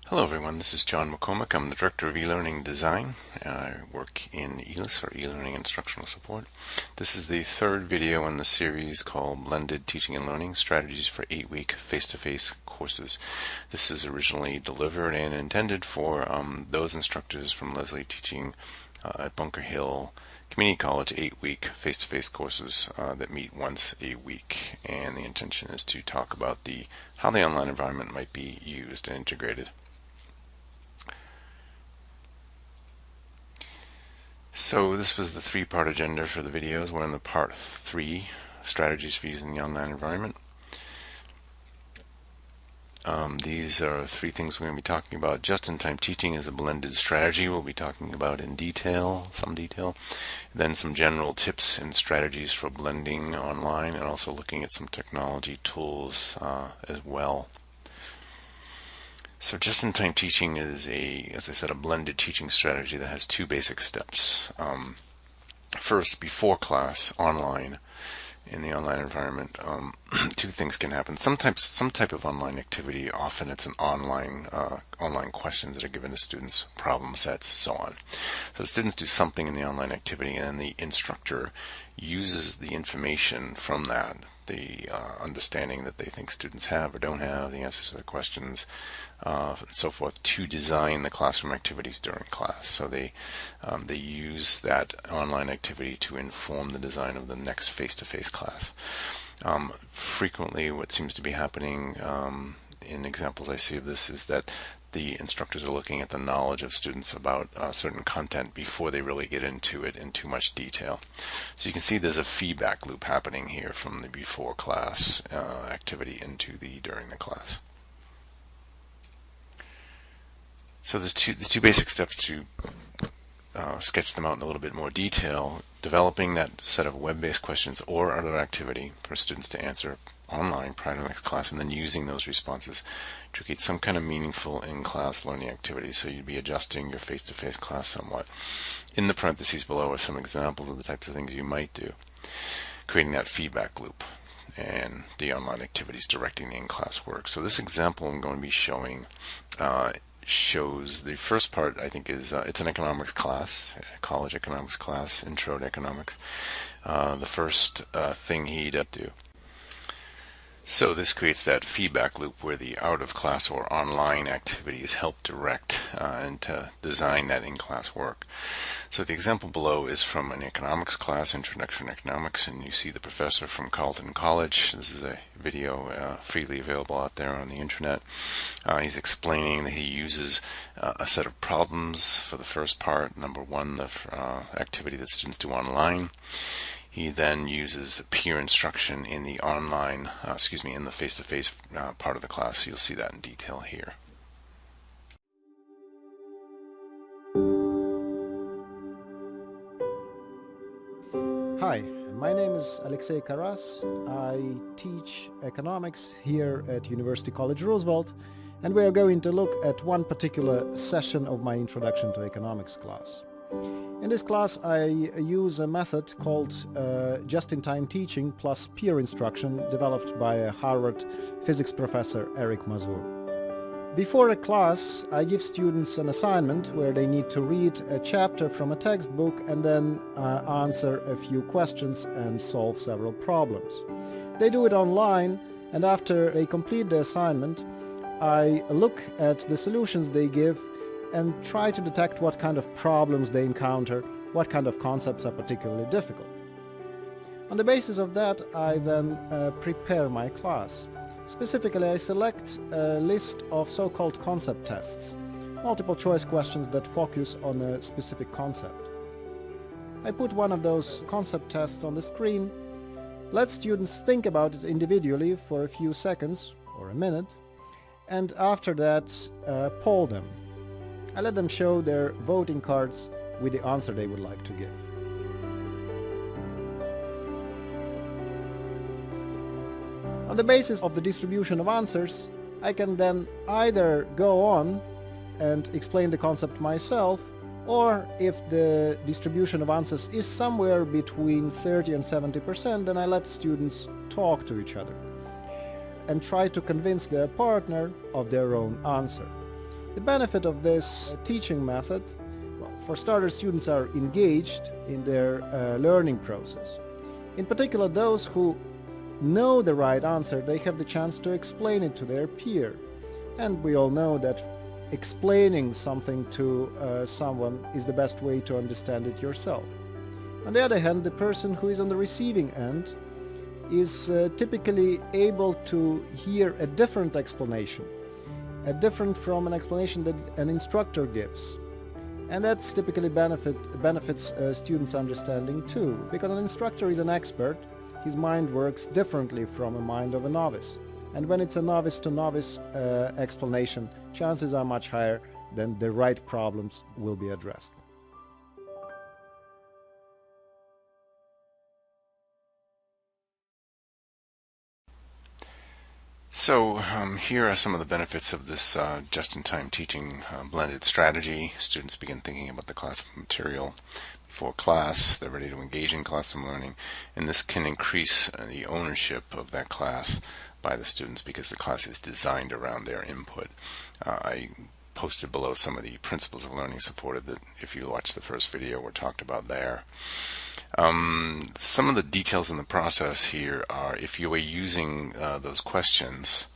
Hello everyone, this is John McCormick. I'm the Director of E-Learning Design. I work in ELIS, or E-Learning Instructional Support. This is the third video in the series called Blended Teaching and Learning Strategies for 8-Week Face-to-Face Courses. This is originally delivered and intended for those instructors from Leslie teaching at Bunker Hill Community College 8-week face-to-face courses that meet once a week. And the intention is to talk about how the online environment might be used and integrated. So this was the three-part agenda for the videos. We're in the part 3, strategies for using the online environment. These are 3 things we're going to be talking about. Just-in-time teaching is a blended strategy we'll be talking about in detail, some detail. Then some general tips and strategies for blending online, and also looking at some technology tools as well. So just-in-time teaching is as I said, a blended teaching strategy that has 2 basic steps. First, before class, online, in the online environment, 2 things can happen. Sometimes some type of online activity, often it's an online questions that are given to students, problem sets, so on. So students do something in the online activity, and the instructor uses the information from that, the understanding that they think students have or don't have, the answers to their questions, and so forth, to design the classroom activities during class. So they use that online activity to inform the design of the next face-to-face class. Frequently, what seems to be happening in examples I see of this is that the instructors are looking at the knowledge of students about certain content before they really get into it in too much detail. So you can see there's a feedback loop happening here from the before class activity into the during the class. So there's the two basic steps to sketch them out in a little bit more detail. Developing that set of web-based questions or other activity for students to answer online prior to the next class, and then using those responses to create some kind of meaningful in-class learning activity. So you'd be adjusting your face-to-face class somewhat. In the parentheses below are some examples of the types of things you might do, creating that feedback loop, and the online activities directing the in-class work. So this example I'm going to be showing shows the first part. I think is it's an economics class, a college economics class, intro to economics. The first thing he'd do. So this creates that feedback loop where the out-of-class or online activities help direct and to design that in-class work. So the example below is from an economics class, Introduction to Economics, and you see the professor from Carleton College. This is a video freely available out there on the internet. He's explaining that he uses a set of problems for the first part. Number 1, the activity that students do online. He then uses peer instruction in the online, in the face-to-face part of the class. You'll see that in detail here. Hi, my name is Alexey Karas. I teach economics here at University College Roosevelt, and we are going to look at one particular session of my Introduction to Economics class. In this class, I use a method called just-in-time teaching plus peer instruction, developed by a Harvard physics professor, Eric Mazur. Before a class, I give students an assignment where they need to read a chapter from a textbook and then answer a few questions and solve several problems. They do it online, and after they complete the assignment, I look at the solutions they give and try to detect what kind of problems they encounter, what kind of concepts are particularly difficult. On the basis of that, I then prepare my class. Specifically, I select a list of so-called concept tests, multiple choice questions that focus on a specific concept. I put one of those concept tests on the screen, let students think about it individually for a few seconds or a minute, and after that poll them. I let them show their voting cards with the answer they would like to give. On the basis of the distribution of answers, I can then either go on and explain the concept myself, or if the distribution of answers is somewhere between 30 and 70%, then I let students talk to each other and try to convince their partner of their own answer. The benefit of this teaching method, well, for starters, students are engaged in their learning process. In particular, those who know the right answer, they have the chance to explain it to their peer. And we all know that explaining something to someone is the best way to understand it yourself. On the other hand, the person who is on the receiving end is typically able to hear a different explanation, different from an explanation that an instructor gives. And that's typically benefits students' understanding too, because an instructor is an expert. His mind works differently from a mind of a novice. And when it's a novice-to-novice explanation, chances are much higher that the right problems will be addressed. So here are some of the benefits of this just-in-time teaching blended strategy. Students begin thinking about the class material before class. They're ready to engage in classroom learning, and this can increase the ownership of that class by the students because the class is designed around their input. I posted below some of the principles of learning supported that if you watch the first video were talked about there. Some of the details in the process here are if you are using those questions,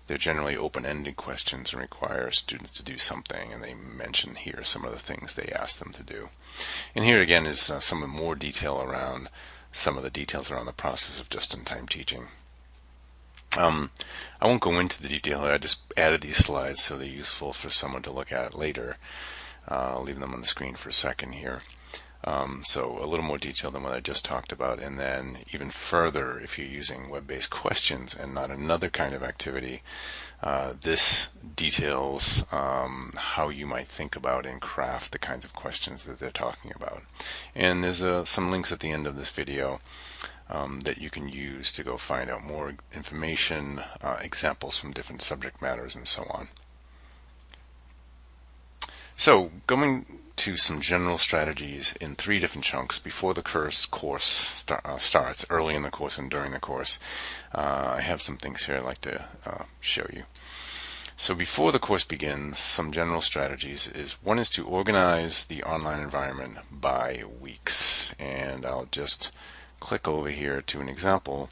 they're generally open-ended questions and require students to do something, and they mention here some of the things they ask them to do. And here again is some more detail around some of the details around the process of just-in-time teaching. I won't go into the detail here. I just added these slides so they're useful for someone to look at later. I'll leave them on the screen for a second here. So a little more detail than what I just talked about, and then even further if you're using web-based questions and not another kind of activity, this details how you might think about and craft the kinds of questions that they're talking about. And there's some links at the end of this video that you can use to go find out more information, examples from different subject matters, and so on. So going to some general strategies in 3 different chunks before the course starts, early in the course and during the course. I have some things here I'd like to show you. So before the course begins, some general strategies one is to organize the online environment by weeks, and I'll just click over here to an example.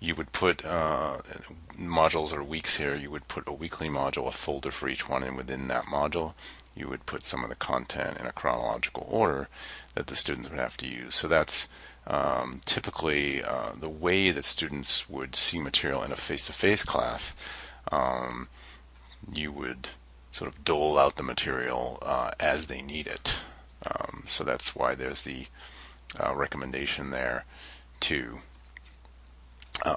You would put modules or weeks here. You would put a weekly module, a folder for each one, and within that module you would put some of the content in a chronological order that the students would have to use. So that's typically the way that students would see material in a face-to-face class. You would sort of dole out the material as they need it. So that's why there's the recommendation there to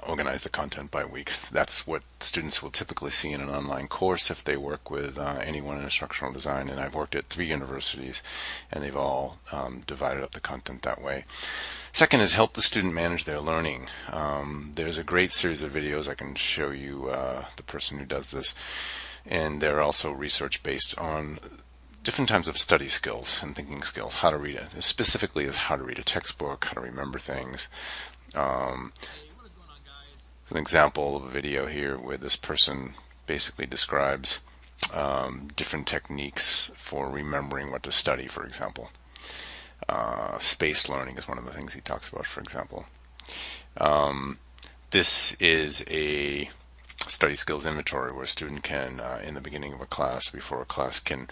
organize the content by weeks. That's what students will typically see in an online course if they work with anyone in instructional design, and I've worked at 3 universities and they've all divided up the content that way. Second is help the student manage their learning. There's a great series of videos. I can show you the person who does this, and they're also research based on different types of study skills and thinking skills, how to read it, specifically is how to read a textbook, how to remember things. An example of a video here where this person basically describes different techniques for remembering what to study, for example. Spaced learning is one of the things he talks about, for example. This is a study skills inventory where a student can, in the beginning of a class, before a class, can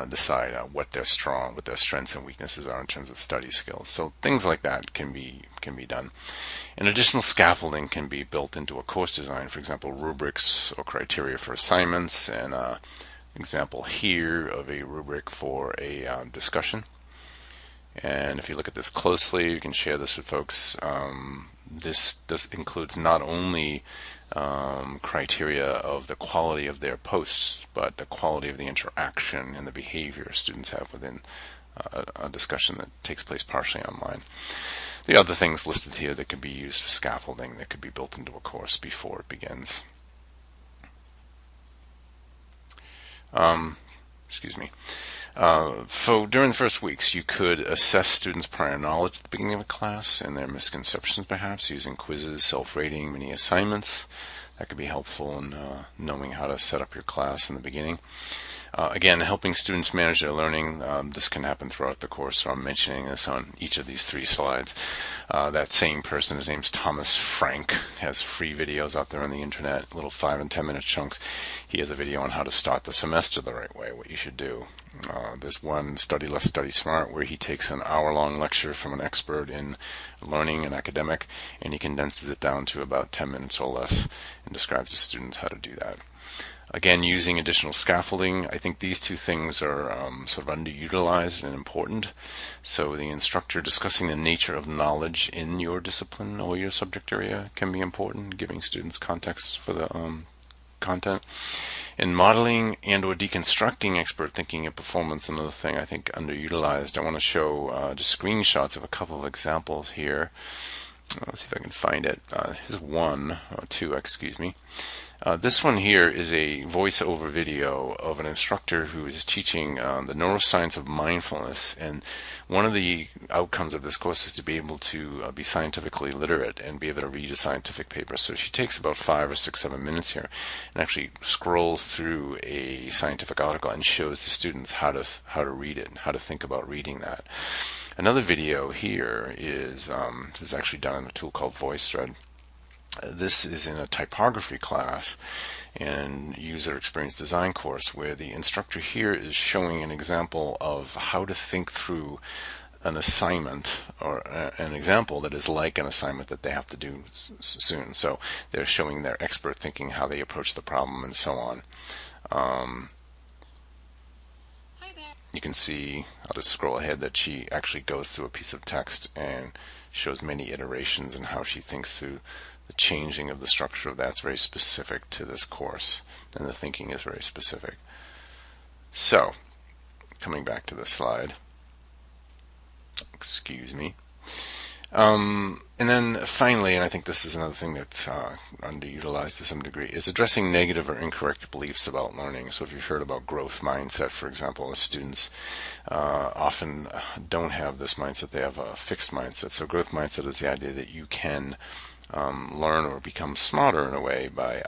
decide what their strengths and weaknesses are in terms of study skills. So things like that can be done. And additional scaffolding can be built into a course design, for example, rubrics or criteria for assignments, and an example here of a rubric for a discussion. And if you look at this closely, you can share this with folks. This includes not only criteria of the quality of their posts, but the quality of the interaction and the behavior students have within a discussion that takes place partially online. The other things listed here that could be used for scaffolding that could be built into a course before it begins. Excuse me. So during the first weeks, you could assess students' prior knowledge at the beginning of a class and their misconceptions, perhaps, using quizzes, self-rating, mini assignments. That could be helpful in knowing how to set up your class in the beginning. Again, helping students manage their learning. This can happen throughout the course, so I'm mentioning this on each of these 3 slides. That same person, his name's Thomas Frank, has free videos out there on the internet, little 5 and 10 minute chunks. He has a video on how to start the semester the right way, what you should do. There's one, Study Less, Study Smart, where he takes an hour-long lecture from an expert in learning, an academic, and he condenses it down to about 10 minutes or less and describes to students how to do that. Again, using additional scaffolding. I think these 2 things are sort of underutilized and important. So the instructor discussing the nature of knowledge in your discipline or your subject area can be important, giving students context for the content. In modeling and or deconstructing expert thinking and performance, another thing I think underutilized. I want to show just screenshots of a couple of examples here. Let's see if I can find it. Here's 1 or 2, excuse me. This one here is a voiceover video of an instructor who is teaching the neuroscience of mindfulness, and one of the outcomes of this course is to be able to be scientifically literate and be able to read a scientific paper. So she takes about 5 or 6, 7 minutes here and actually scrolls through a scientific article and shows the students how to read it and how to think about reading that. Another video here is this is actually done in a tool called VoiceThread. This is in a typography class and user experience design course, where the instructor here is showing an example of how to think through an assignment, or an example that is like an assignment that they have to do soon. So they're showing their expert thinking, how they approach the problem, and so on. You can see, I'll just scroll ahead, that she actually goes through a piece of text and shows many iterations and how she thinks through the changing of the structure of that. It's very specific to this course, and the thinking is very specific. So, coming back to this slide, excuse me. And then finally, and I think this is another thing that's underutilized to some degree, is addressing negative or incorrect beliefs about learning. So if you've heard about growth mindset, for example, students often don't have this mindset. They have a fixed mindset. So growth mindset is the idea that you can learn or become smarter in a way by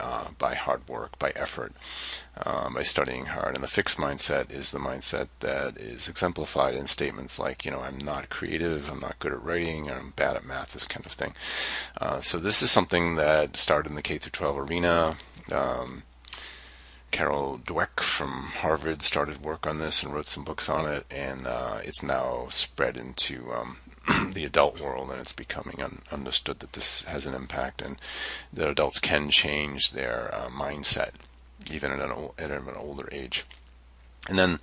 hard work, by effort, by studying hard. And the fixed mindset is the mindset that is exemplified in statements like, I'm not creative, I'm not good at writing, I'm bad at math, this kind of thing. So this is something that started in the K-12 arena. Carol Dweck from Harvard started work on this and wrote some books on it, and it's now spread into the adult world, and it's becoming understood that this has an impact, and that adults can change their mindset even at an older age. And then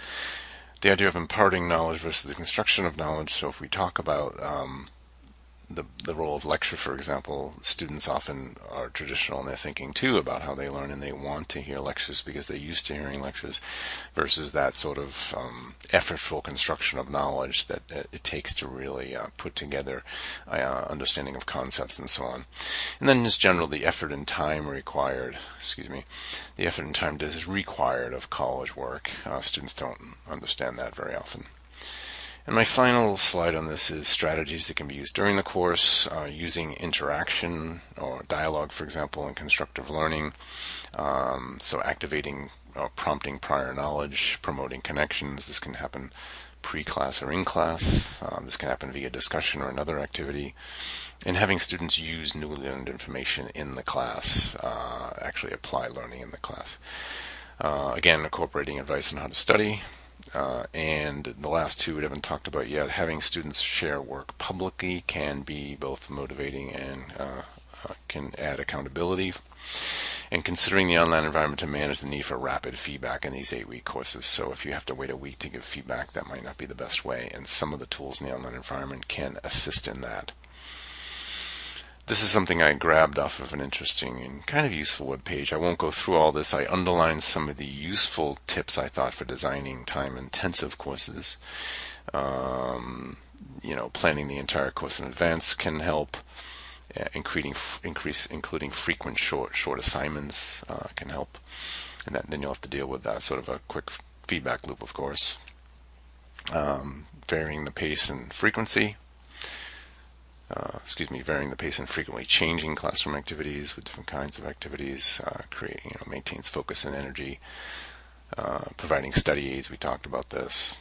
the idea of imparting knowledge versus the construction of knowledge. So if we talk about the role of lecture, for example, students often are traditional in their thinking too about how they learn, and they want to hear lectures because they're used to hearing lectures, versus that sort of effortful construction of knowledge that it takes to really put together understanding of concepts and so on. And then just generally the effort and time required, the effort and time that is required of college work. Students don't understand that very often. And my final slide on this is strategies that can be used during the course, using interaction or dialogue, for example, in constructive learning. So activating or prompting prior knowledge, promoting connections. This can happen pre-class or in class. This can happen via discussion or another activity. And having students use newly learned information in the class, actually apply learning in the class. Again, incorporating advice on how to study. And the last 2 we haven't talked about yet. Having students share work publicly can be both motivating and can add accountability. And considering the online environment to manage the need for rapid feedback in these 8-week courses. So if you have to wait a week to give feedback, that might not be the best way. And some of the tools in the online environment can assist in that. This is something I grabbed off of an interesting and kind of useful web page. I won't go through all this. I underlined some of the useful tips I thought for designing time-intensive courses. Planning the entire course in advance can help. Including frequent short assignments can help. And then you'll have to deal with that sort of a quick feedback loop, of course. Varying the pace and frequency. Varying the pace and frequently changing classroom activities with different kinds of activities, maintains focus and energy. providing study aids. We talked about this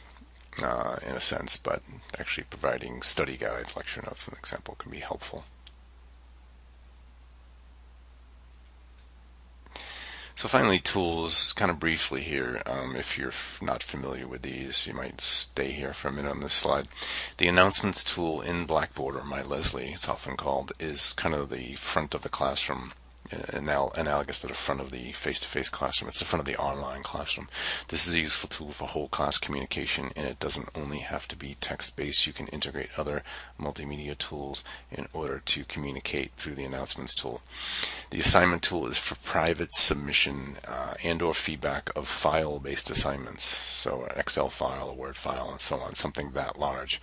in a sense, but actually providing study guides, lecture notes, an example, can be helpful. So finally, tools, kind of briefly here. If you're not familiar with these, you might stay here for a minute on this slide. The announcements tool in Blackboard, or MyLeslie, it's often called, is kind of the front of the classroom, analogous to the front of the face-to-face classroom. It's the front of the online classroom. This is a useful tool for whole class communication, and it doesn't only have to be text-based. You can integrate other multimedia tools in order to communicate through the announcements tool. The assignment tool is for private submission and or feedback of file-based assignments, so an Excel file, a Word file, and so on, something that large.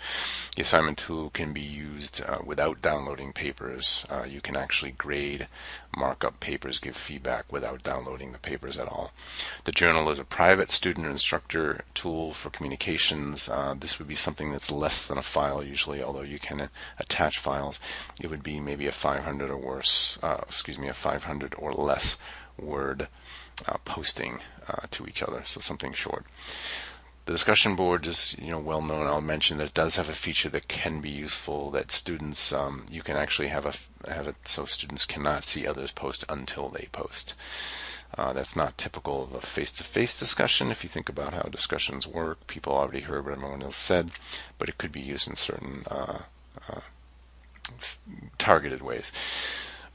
The assignment tool can be used without downloading papers. You can actually grade, mark up papers, give feedback without downloading the papers at all. The journal is a private student or instructor tool for communications. This would be something that's less than a file usually, although you can attach files. It would be maybe a 500 or worse, a 500 or less word posting to each other, so something short. The discussion board is well known. I'll mention that it does have a feature that can be useful, that students, you can actually have it so students cannot see others post until they post. That's not typical of a face-to-face discussion. If you think about how discussions work, people already heard what everyone else said, but it could be used in certain targeted ways.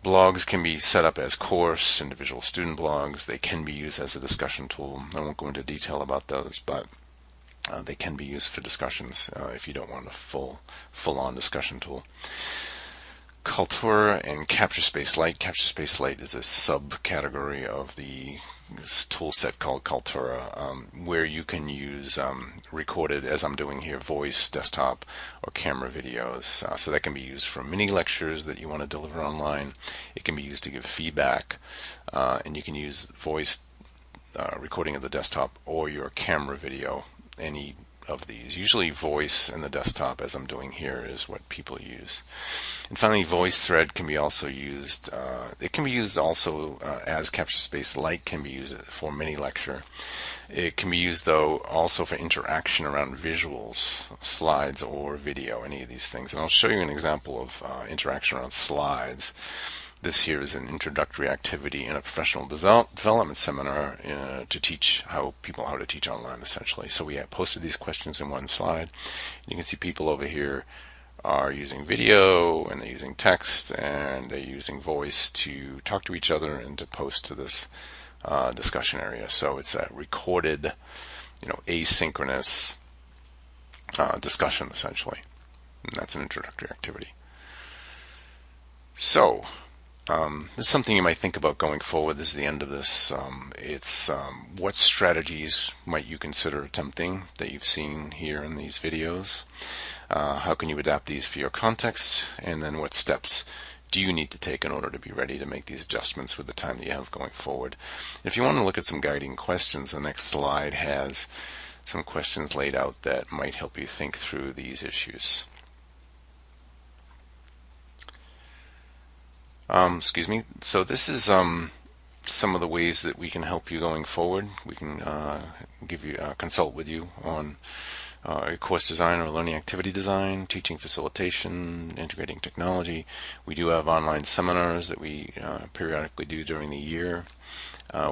Blogs can be set up as course, individual student blogs. They can be used as a discussion tool. I won't go into detail about those, but they can be used for discussions if you don't want a full-on discussion tool. Kaltura and CaptureSpace Lite. CaptureSpace Lite is a subcategory of the tool set called Kaltura, where you can use recorded, as I'm doing here, voice, desktop, or camera videos. So that can be used for mini lectures that you want to deliver online. It can be used to give feedback, and you can use voice recording of the desktop or your camera video, any of these. Usually voice and the desktop, as I'm doing here, is what people use. And finally, VoiceThread can be also used. It can be used also as CaptureSpace Lite can be used for mini lecture. It can be used, though, also for interaction around visuals, slides, or video, any of these things. And I'll show you an example of interaction around slides. This here is an introductory activity in a professional development seminar to teach people how to teach online, essentially. So we have posted these questions in one slide. You can see people over here are using video, and they're using text, and they're using voice to talk to each other and to post to this discussion area. So it's a recorded, asynchronous discussion, essentially. And that's an introductory activity. So this is something you might think about going forward. This is the end of this. It's what strategies might you consider attempting that you've seen here in these videos? How can you adapt these for your context? And then what steps do you need to take in order to be ready to make these adjustments with the time that you have going forward? If you want to look at some guiding questions, the next slide has some questions laid out that might help you think through these issues. So this is some of the ways that we can help you going forward. We can consult with you on a course design or learning activity design, teaching facilitation, integrating technology. We do have online seminars that we periodically do during the year.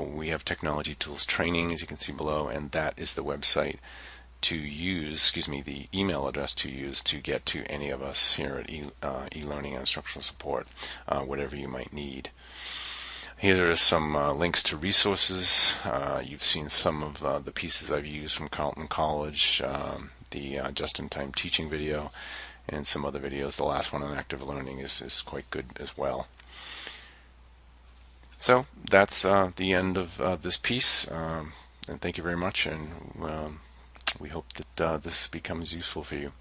We have technology tools training, as you can see below, and that is the website to use, the email address to use to get to any of us here at eLearning and Instructional Support, whatever you might need. Here are some links to resources. You've seen some of the pieces I've used from Carleton College, the Just-in-Time Teaching video, and some other videos. The last one on active learning is quite good as well. So that's the end of this piece, and thank you very much, and we hope that this becomes useful for you.